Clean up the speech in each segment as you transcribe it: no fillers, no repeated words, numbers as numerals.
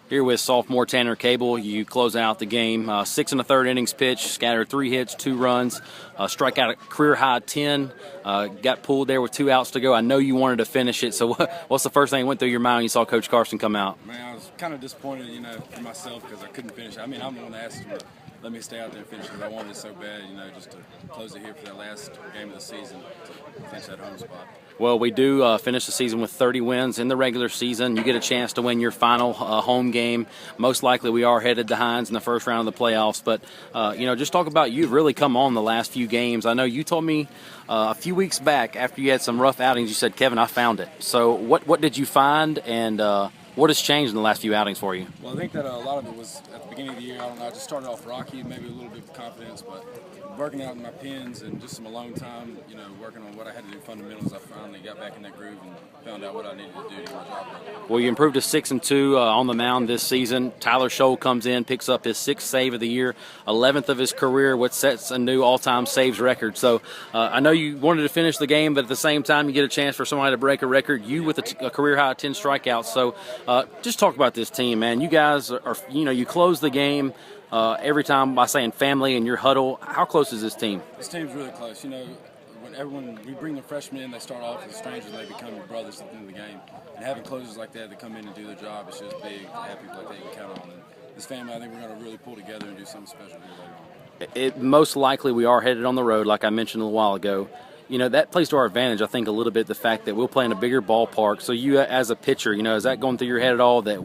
Here with sophomore Tanner Cable, you close out the game. 6 1/3 innings pitched, scattered 3 hits, 2 runs, strike out a career high 10. Got pulled there with 2 outs to go. I know you wanted to finish it. So what's the first thing that went through your mind when you saw Coach Carson come out? Man, I was kind of disappointed, for myself because I couldn't finish. I mean, I'm the one that asked him to let me stay out there and finish because I wanted it so bad, just to close it here for that last game of the season to clinch that home spot. Well, we do finish the season with 30 wins in the regular season. You get a chance to win your final home game. Most likely we are headed to Hines in the first round of the playoffs. But, just talk about you've really come on the last few games. I know you told me a few weeks back after you had some rough outings, you said, Kevin, I found it. So what did you find, and what has changed in the last few outings for you? Well, I think that a lot of it was at the beginning of the year. I don't know, I just started off rocky, maybe a little bit of confidence, but working out in my pins and just some alone time, working on what I had to do fundamentals, I finally got back in that groove and found out what I needed to do to get my job done. Well, you improved to 6-2 on the mound this season. Tyler Scholl comes in, picks up his 6th save of the year, 11th of his career, which sets a new all-time saves record. So I know you wanted to finish the game, but at the same time, you get a chance for somebody to break a record. You with a career high 10 strikeouts. So just talk about this team, man. You guys are, you close the game every time by saying family in your huddle. How close is this team? This team's really close. When we bring the freshmen in, they start off as strangers and they become your brothers at the end of the game. And having closers like that come in and do their job, it's just big to have people like that you can count on. And this family, I think we're going to really pull together and do something special here later on. Most likely we are headed on the road, like I mentioned a little while ago. That plays to our advantage, I think, a little bit, the fact that we'll play in a bigger ballpark. So you, as a pitcher, is that going through your head at all that,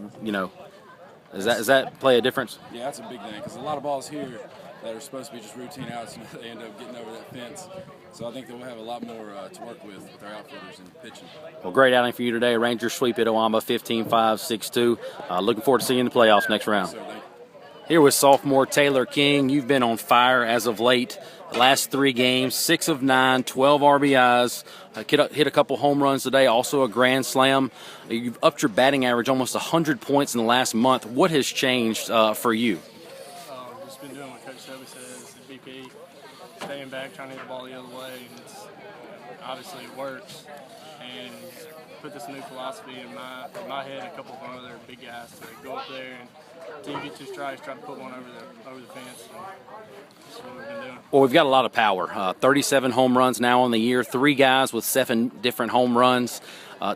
does that play a difference? Yeah, that's a big thing because a lot of balls here that are supposed to be just routine outs, they end up getting over that fence. So I think that we'll have a lot more to work with our outfielders and pitching. Well, great outing for you today. Rangers sweep Itawamba 15-5, 6-2. Looking forward to seeing you in the playoffs next round. Yes, sir, thank you. Here with sophomore Taylor King. You've been on fire as of late. The last 3 games, 6 of 9, 12 RBIs. Hit a couple home runs today, also a grand slam. You've upped your batting average almost 100 points in the last month. What has changed for you? Just been doing what Coach Shelby says, BP, staying back, trying to hit the ball the other way. And obviously it works. And put this new philosophy in my head and a couple of other big guys to go up there and until you get 2 strikes, try to put one over the fence. And that's what we've been doing. Well, we've got a lot of power. 37 home runs now on the year. 3 guys with 7 different home runs.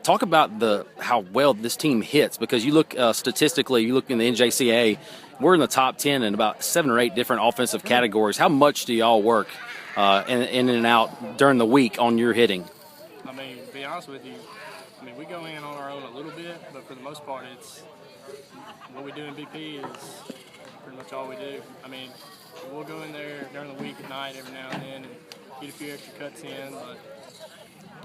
Talk about how well this team hits, because you look statistically, you look in the NJCAA, we're in the top 10 in about 7 or 8 different offensive categories. How much do y'all work in and out during the week on your hitting? I mean, to be honest with you, we go in on our own a little bit, but for the most part, it's what we do in BP is pretty much all we do. We'll go in there during the week at night every now and then and get a few extra cuts in, but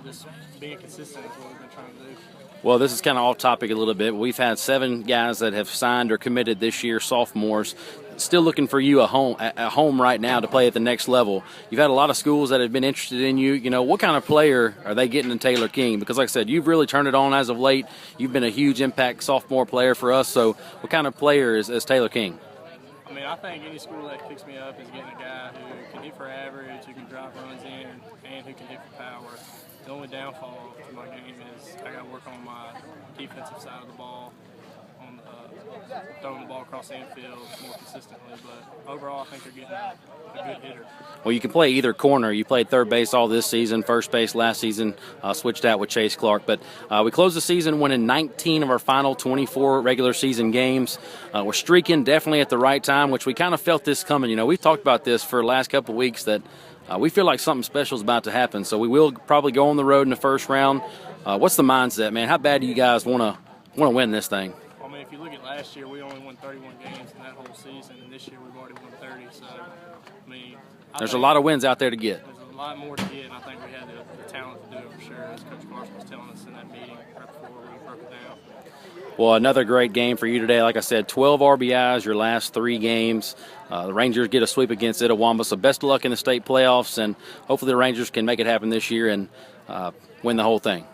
just being consistent is what we've been trying to do. Well, this is kind of off topic a little bit. We've had 7 guys that have signed or committed this year, sophomores. Still looking for you a home right now to play at the next level. You've had a lot of schools that have been interested in you. What kind of player are they getting in Taylor King? Because like I said, you've really turned it on as of late. You've been a huge impact sophomore player for us. So what kind of player is Taylor King? I think any school that picks me up is getting a guy who can hit for average, who can drive runs in, and who can hit for power. The only downfall to my game is I got to work on my defensive side of the ball, on throwing the ball across the infield more consistently. But overall, I think they're getting a good hitter. Well, you can play either corner. You played third base all this season, first base last season, switched out with Chase Clark. But we closed the season winning 19 of our final 24 regular season games. We're streaking definitely at the right time, which we kind of felt this coming. We've talked about this for the last couple of weeks that we feel like something special is about to happen. So we will probably go on the road in the first round. What's the mindset, man? How bad do you guys want to win this thing? If you look at last year, we only won 31 games in that whole season, and this year we've already won 30. So, there's a lot of wins out there to get. There's a lot more to get, and I think we had the talent to do it for sure, as Coach Carson was telling us in that meeting right before we broke it down. Well, another great game for you today. Like I said, 12 RBIs your last 3 games. The Rangers get a sweep against Itawamba, so best of luck in the state playoffs, and hopefully the Rangers can make it happen this year and win the whole thing.